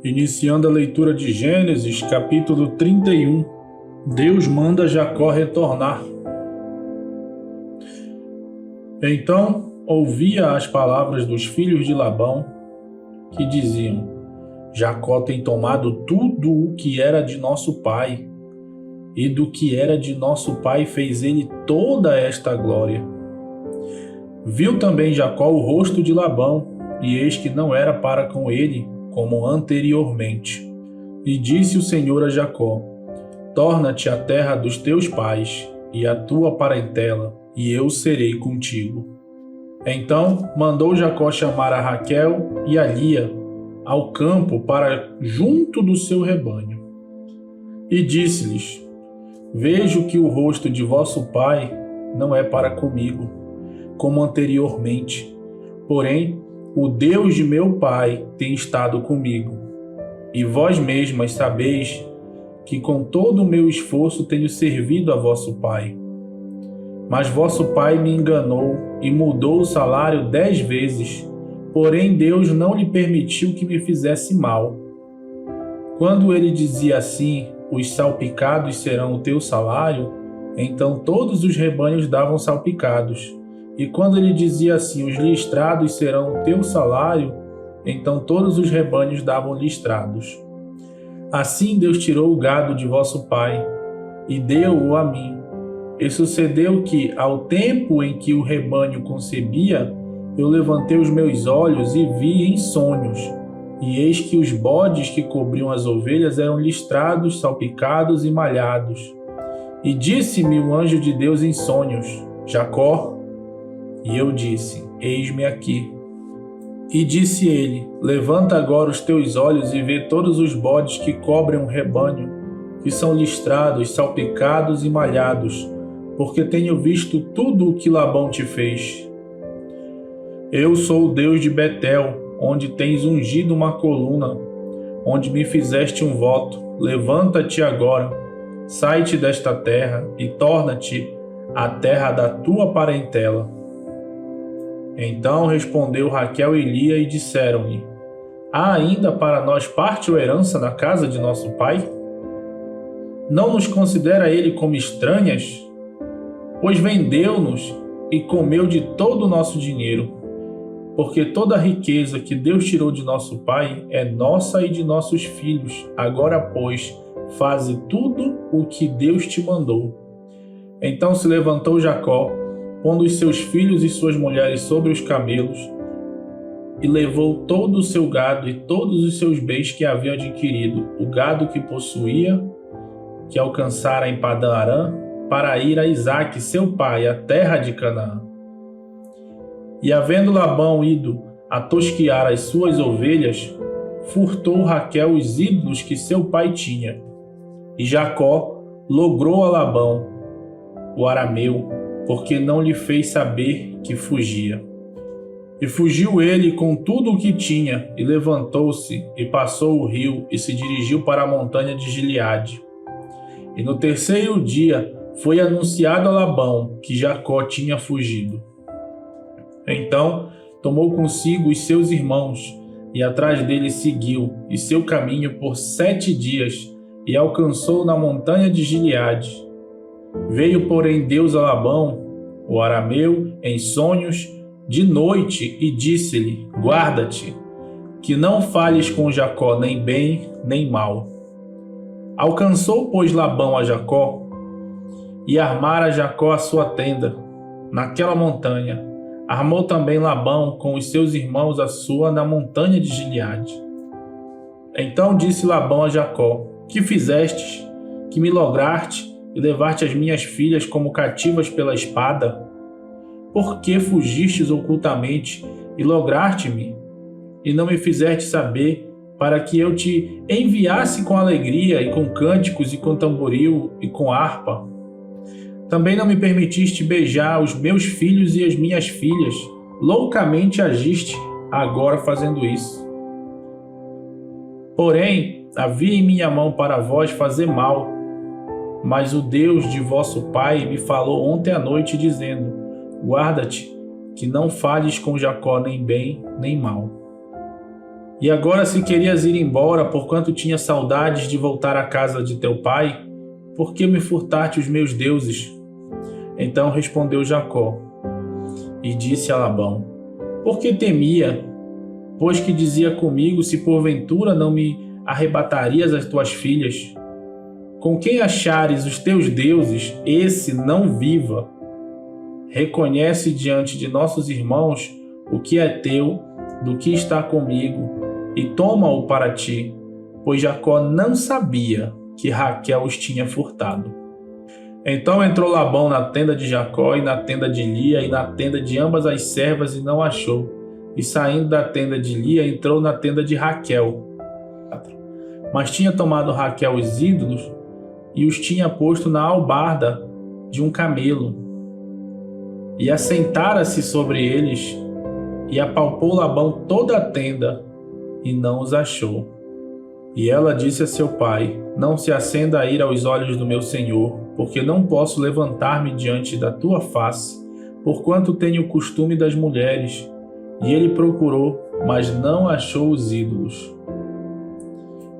Iniciando a leitura de Gênesis, capítulo 31, Deus manda Jacó retornar. Então ouvia as palavras dos filhos de Labão, que diziam: Jacó tem tomado tudo o que era de nosso pai, e do que era de nosso pai fez ele toda esta glória. Viu também Jacó o rosto de Labão, e eis que não era para com ele, como anteriormente. E disse o Senhor a Jacó: Torna-te à terra dos teus pais, e à tua parentela, e eu serei contigo. Então mandou Jacó chamar a Raquel e a Lia ao campo para junto do seu rebanho. E disse-lhes: Vejo que o rosto de vosso pai não é para comigo, como anteriormente. Porém, o Deus de meu pai tem estado comigo. E vós mesmas sabeis que com todo o meu esforço tenho servido a vosso pai. Mas vosso pai me enganou e mudou o salário 10 vezes, porém Deus não lhe permitiu que me fizesse mal. Quando ele dizia assim: os salpicados serão o teu salário, então todos os rebanhos davam salpicados. E quando ele dizia assim: os listrados serão o teu salário, então todos os rebanhos davam listrados. Assim Deus tirou o gado de vosso pai, e deu-o a mim. E sucedeu que, ao tempo em que o rebanho concebia, eu levantei os meus olhos e vi em sonhos, e eis que os bodes que cobriam as ovelhas eram listrados, salpicados e malhados. E disse-me o anjo de Deus em sonhos: Jacó. E eu disse: Eis-me aqui. E disse ele: Levanta agora os teus olhos e vê todos os bodes que cobrem um rebanho, que são listrados, salpicados e malhados, porque tenho visto tudo o que Labão te fez. Eu sou o Deus de Betel, onde tens ungido uma coluna, onde me fizeste um voto. Levanta-te agora, sai-te desta terra e torna-te à terra da tua parentela. Então respondeu Raquel e Lia e disseram-lhe: Há ainda para nós parte ou herança na casa de nosso pai? Não nos considera ele como estranhas? Pois vendeu-nos e comeu de todo o nosso dinheiro, porque toda a riqueza que Deus tirou de nosso pai é nossa e de nossos filhos. Agora, pois, faze tudo o que Deus te mandou. Então se levantou Jacó, pondo os seus filhos e suas mulheres sobre os camelos, e levou todo o seu gado e todos os seus bens que havia adquirido, o gado que possuía, que alcançara em Padã-Arã, para ir a Isaque, seu pai, à terra de Canaã. E havendo Labão ido a tosquiar as suas ovelhas, furtou Raquel os ídolos que seu pai tinha. E Jacó logrou a Labão, o arameu, porque não lhe fez saber que fugia. E fugiu ele com tudo o que tinha, e levantou-se, e passou o rio, e se dirigiu para a montanha de Gileade. E no terceiro dia foi anunciado a Labão que Jacó tinha fugido. Então tomou consigo os seus irmãos, e atrás dele seguiu, e seu caminho por 7 dias, e alcançou na montanha de Gileade. Veio, porém, Deus a Labão, o arameu, em sonhos, de noite, e disse-lhe: Guarda-te, que não fales com Jacó nem bem nem mal. Alcançou, pois, Labão a Jacó, e armara Jacó a sua tenda, naquela montanha. Armou também Labão com os seus irmãos a sua na montanha de Gileade. Então disse Labão a Jacó: Que fizestes, que me lograste, e levar-te as minhas filhas como cativas pela espada? Por que fugistes ocultamente e lograste-me, e não me fizeste saber, para que eu te enviasse com alegria, e com cânticos, e com tamboril, e com harpa? Também não me permitiste beijar os meus filhos e as minhas filhas. Loucamente agiste agora fazendo isso. Porém, havia em minha mão para vós fazer mal. Mas o Deus de vosso pai me falou ontem à noite, dizendo: Guarda-te, que não fales com Jacó nem bem nem mal. E agora, se querias ir embora, porquanto tinha saudades de voltar à casa de teu pai, por que me furtaste os meus deuses? Então respondeu Jacó e disse a Labão: porque temia, pois que dizia comigo, se porventura não me arrebatarias as tuas filhas? Com quem achares os teus deuses, esse não viva. Reconhece diante de nossos irmãos o que é teu, do que está comigo, e toma-o para ti, pois Jacó não sabia que Raquel os tinha furtado. Então entrou Labão na tenda de Jacó e na tenda de Lia e na tenda de ambas as servas e não achou. E saindo da tenda de Lia, entrou na tenda de Raquel. Mas tinha tomado Raquel os ídolos e os tinha posto na albarda de um camelo. E assentara-se sobre eles, e apalpou Labão toda a tenda, e não os achou. E ela disse a seu pai: não se acenda a ira aos olhos do meu senhor, porque não posso levantar-me diante da tua face, porquanto tenho o costume das mulheres. E ele procurou, mas não achou os ídolos.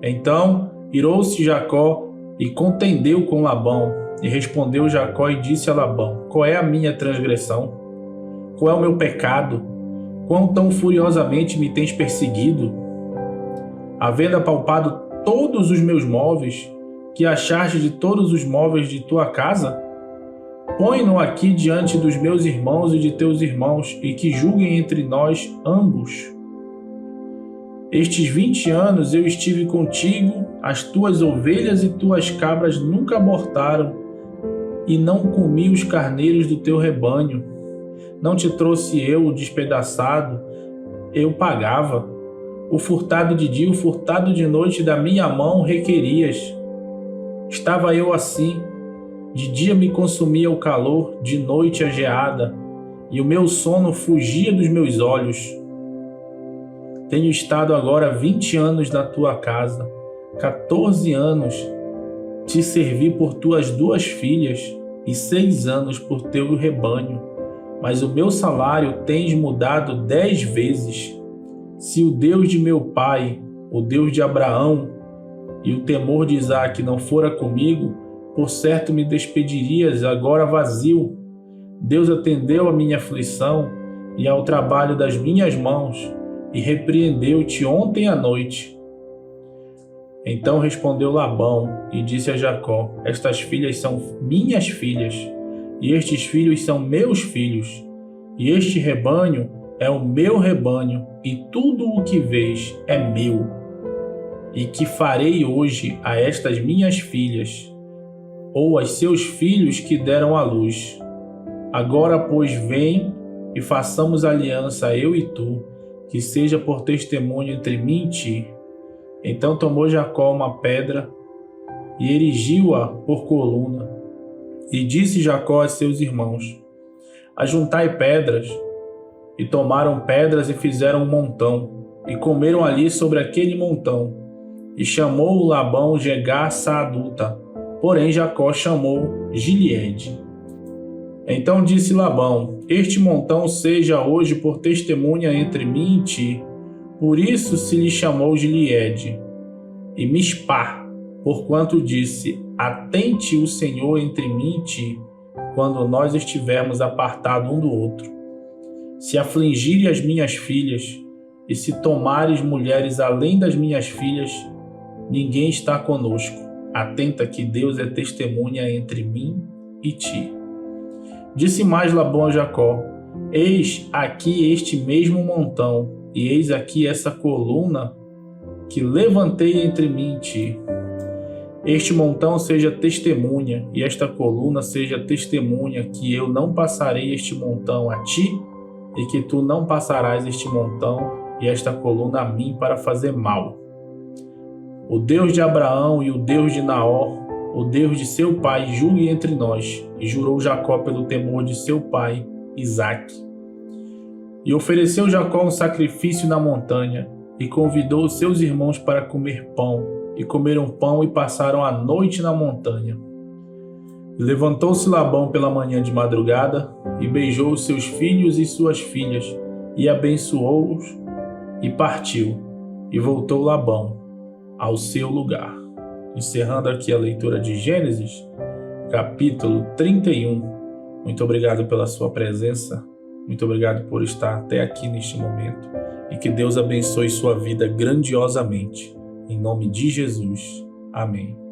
Então irou-se Jacó e contendeu com Labão. E respondeu Jacó e disse a Labão: qual é a minha transgressão? Qual é o meu pecado? Quão tão furiosamente me tens perseguido? Havendo apalpado todos os meus móveis, que achaste de todos os móveis de tua casa? Põe-no aqui diante dos meus irmãos e de teus irmãos, e que julguem entre nós ambos. Estes 20 anos eu estive contigo, as tuas ovelhas e tuas cabras nunca abortaram, e não comi os carneiros do teu rebanho. Não te trouxe eu o despedaçado, eu pagava. O furtado de dia, o furtado de noite da minha mão requerias. Estava eu assim, de dia me consumia o calor, de noite a geada, e o meu sono fugia dos meus olhos. Tenho estado agora 20 anos na tua casa, 14 anos te servi por tuas 2 filhas, e 6 anos por teu rebanho, mas o meu salário tens mudado 10 vezes. Se o Deus de meu pai, o Deus de Abraão e o temor de Isaque não fora comigo, por certo me despedirias agora vazio. Deus atendeu à minha aflição e ao trabalho das minhas mãos, e repreendeu-te ontem à noite. Então respondeu Labão e disse a Jacó: estas filhas são minhas filhas, e estes filhos são meus filhos, e este rebanho é o meu rebanho, e tudo o que vês é meu. E que farei hoje a estas minhas filhas, ou aos seus filhos que deram à luz? Agora, pois, vem e façamos aliança, eu e tu, que seja por testemunho entre mim e ti. Então tomou Jacó uma pedra e erigiu-a por coluna. E disse Jacó a seus irmãos: ajuntai pedras. E tomaram pedras e fizeram um montão, e comeram ali sobre aquele montão. E chamou Labão Jegar-Saaduta, porém Jacó chamou Gileade. Então disse Labão: este montão seja hoje por testemunha entre mim e ti. Por isso se lhe chamou Gileade. E Mispá, porquanto disse: atente o Senhor entre mim e ti, quando nós estivermos apartados um do outro. Se afligirem as minhas filhas, e se tomares mulheres além das minhas filhas, ninguém está conosco. Atenta que Deus é testemunha entre mim e ti. Disse mais Labão a Jacó: eis aqui este mesmo montão, e eis aqui essa coluna que levantei entre mim e ti. Este montão seja testemunha, e esta coluna seja testemunha que eu não passarei este montão a ti, e que tu não passarás este montão e esta coluna a mim para fazer mal. O Deus de Abraão e o Deus de Naor, o Deus de seu pai, julgue entre nós. E jurou Jacó pelo temor de seu pai, Isaque. E ofereceu Jacó um sacrifício na montanha, e convidou os seus irmãos para comer pão. E comeram pão e passaram a noite na montanha. E levantou-se Labão pela manhã de madrugada, e beijou os seus filhos e suas filhas, e abençoou-os, e partiu. E voltou Labão ao seu lugar. Encerrando aqui a leitura de Gênesis, capítulo 31. Muito obrigado pela sua presença. Muito obrigado por estar até aqui neste momento. E que Deus abençoe sua vida grandiosamente. Em nome de Jesus. Amém.